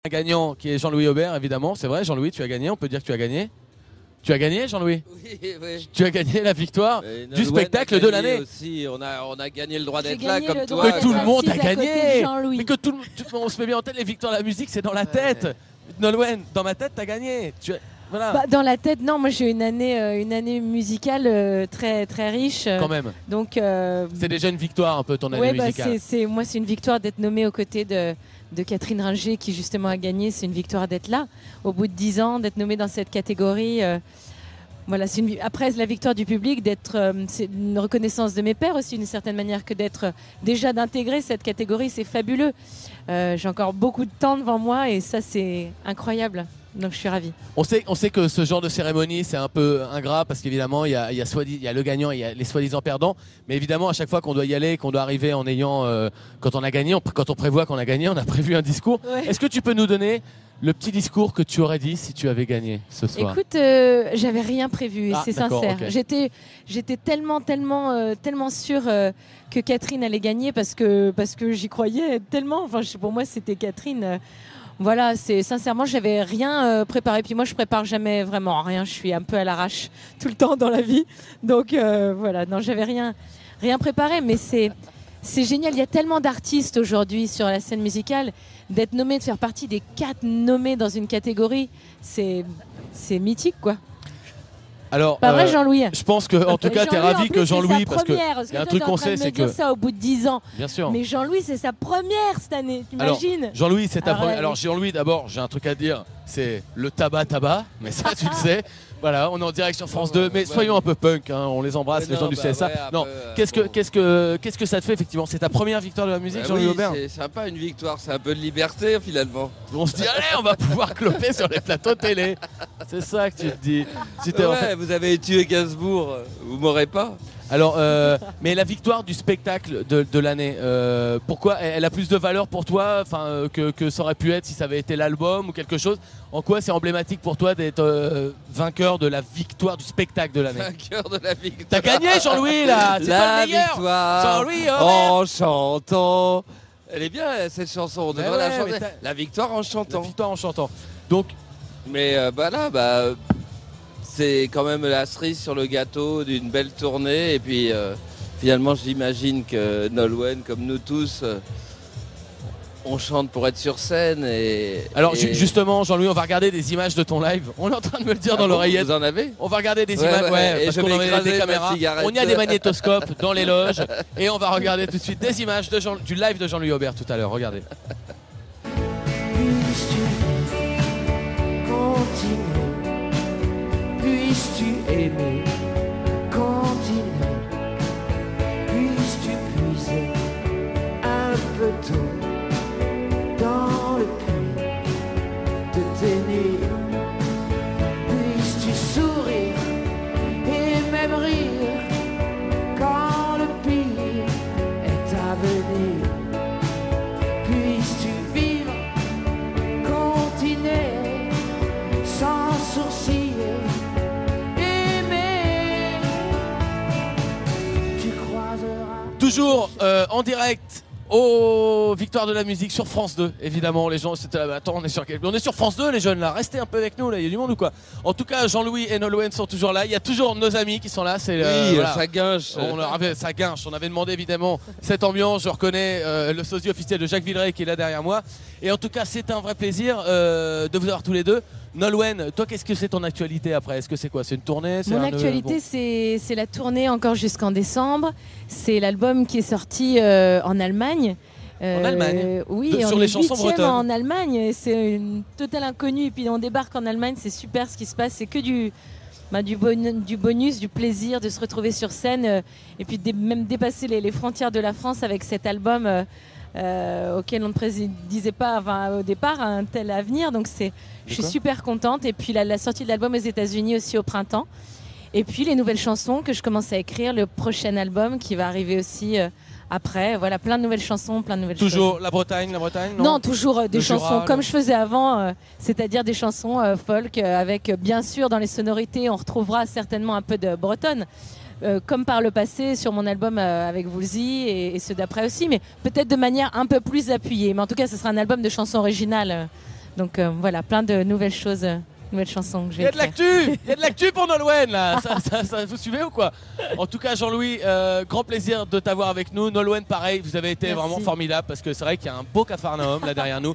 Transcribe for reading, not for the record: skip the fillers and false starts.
Un gagnant qui est Jean-Louis Aubert, évidemment. C'est vrai, Jean-Louis, tu as gagné. On peut dire que tu as gagné. Tu as gagné, Jean-Louis? Oui. Tu as gagné la victoire du spectacle de l'année. Aussi, on a gagné le droit d'être là, comme toi. Mais tout le monde a gagné. Mais que tout le monde se met bien en tête. Les victoires de la musique, c'est dans la tête. Nolwenn, dans ma tête, t'as gagné. Voilà. Bah, dans la tête, non. Moi, j'ai eu une année musicale très très riche. Quand même. Donc. C'est déjà une victoire un peu ton année musicale. Moi, c'est une victoire d'être nommée aux côtés de Catherine Ringer qui justement a gagné. C'est une victoire d'être là au bout de 10 ans, d'être nommée dans cette catégorie. Voilà, après la victoire du public, c'est une reconnaissance de mes pairs aussi d'une certaine manière, que déjà d'intégrer cette catégorie, c'est fabuleux. J'ai encore beaucoup de temps devant moi et ça c'est incroyable. Donc je suis ravie. On sait que ce genre de cérémonie c'est un peu ingrat parce qu'évidemment il y a le gagnant et il y a les soi-disant perdants. Mais évidemment à chaque fois qu'on doit y aller, qu'on doit arriver en ayant quand on a gagné, quand on prévoit qu'on a gagné, on a prévu un discours. Ouais. Est-ce que tu peux nous donner le petit discours que tu aurais dit si tu avais gagné ce soir? Écoute, j'avais rien prévu et c'est sincère. Okay. J'étais tellement sûre que Catherine allait gagner parce que j'y croyais tellement. Enfin, pour moi c'était Catherine. Voilà, sincèrement, j'avais rien préparé. Puis moi, je prépare jamais vraiment rien. Je suis un peu à l'arrache tout le temps dans la vie. Donc voilà, non, j'avais rien préparé. Mais c'est génial. Il y a tellement d'artistes aujourd'hui sur la scène musicale. D'être nommé, de faire partie des 4 nommés dans une catégorie, c'est mythique, quoi. Alors, pas vrai, Jean-Louis? Je pense que, en tout cas, tu es ravi que Jean-Louis, parce que y a un truc qu'on sait, c'est que ça au bout de 10 ans. Bien sûr. Mais Jean-Louis, c'est sa première cette année. T'imagines? Jean-Louis, c'est ta première. Alors Jean-Louis, d'abord, j'ai un truc à te dire. C'est le tabac, mais ça, tu le sais. Voilà, on est en direct sur France 2, mais soyons un peu punk, hein, on les embrasse, les gens du CSA. Non, qu'est-ce que ça te fait effectivement? C'est ta première victoire de la musique, Jean-Louis Aubert? C'est pas une victoire, c'est un peu de liberté finalement. On se dit, allez, on va pouvoir cloper sur les plateaux télé. C'est ça que tu te dis. Vous avez tué Gainsbourg, vous m'aurez pas. Alors, mais la victoire du spectacle de l'année, pourquoi elle a plus de valeur pour toi que ça aurait pu être si ça avait été l'album ou quelque chose? En quoi c'est emblématique pour toi d'être vainqueur de la victoire du spectacle de l'année? Vainqueur de la victoire. T'as gagné, Jean-Louis, là. C'est pas le meilleur. Victoire en chantant. Elle est bien cette chanson. On devrait la chanter. La victoire en chantant. La victoire en chantant. Donc, mais c'est quand même la cerise sur le gâteau d'une belle tournée. Et puis finalement, j'imagine que Nolwenn, comme nous tous, on chante pour être sur scène. Alors justement, Jean-Louis, on va regarder des images de ton live. On est en train de me le dire dans l'oreillette. Vous en avez? On va regarder des images, parce qu'on a des caméras. On y a des magnétoscopes dans les loges. Et on va regarder tout de suite des images du live de Jean-Louis Aubert tout à l'heure. Regardez. Puisses-tu aimer, continuer, puisses-tu puiser un peu d'eau dans le puits de tes nuits, puisses-tu sourire et même rire quand le pire est à venir, puisses-tu vivre, continuer sans sourcil. Toujours en direct aux Victoires de la musique sur France 2, évidemment. Les gens, attends, on est sur France 2, les jeunes là. Restez un peu avec nous, là. Il y a du monde ou quoi? En tout cas, Jean-Louis et Nolwenn sont toujours là. Il y a toujours nos amis qui sont là. Voilà. Ça guinche. Ça guinche. On avait demandé évidemment cette ambiance. Je reconnais le sosie officiel de Jacques Villeray qui est là derrière moi. Et en tout cas, c'est un vrai plaisir de vous avoir tous les deux. Nolwenn, toi, qu'est-ce que c'est ton actualité après? Est-ce que c'est quoi? C'est une tournée? Mon actualité, c'est la tournée encore jusqu'en décembre. C'est l'album qui est sorti en Allemagne. En Allemagne? Oui, sur les chansons bretonnes. En Allemagne, c'est une totale inconnue. Et puis on débarque en Allemagne, c'est super ce qui se passe. C'est que du bonus, du plaisir de se retrouver sur scène et puis même dépasser les frontières de la France avec cet album auquel on ne prédisait pas au départ un tel avenir. Donc je suis super contente. Et puis la sortie de l'album aux États-Unis aussi au printemps. Et puis les nouvelles chansons que je commence à écrire, le prochain album qui va arriver aussi après. Voilà, plein de nouvelles chansons, plein de nouvelles choses. Toujours la Bretagne, non, toujours des chansons comme je faisais avant, c'est-à-dire des chansons folk avec bien sûr dans les sonorités, on retrouvera certainement un peu de bretonne. Comme par le passé sur mon album avec Woolsey et ceux d'après aussi, mais peut-être de manière un peu plus appuyée. Mais en tout cas, ce sera un album de chansons originales Donc voilà, plein de nouvelles choses, nouvelles chansons que je Il y vais a de écrire. l'actu, il y a de l'actu pour Nolwenn là. Ça, vous suivez ou quoi? En tout cas, Jean-Louis, grand plaisir de t'avoir avec nous. Nolwenn, pareil, vous avez été Merci. vraiment formidable parce que c'est vrai qu'il y a un beau Capharnaüm là derrière nous.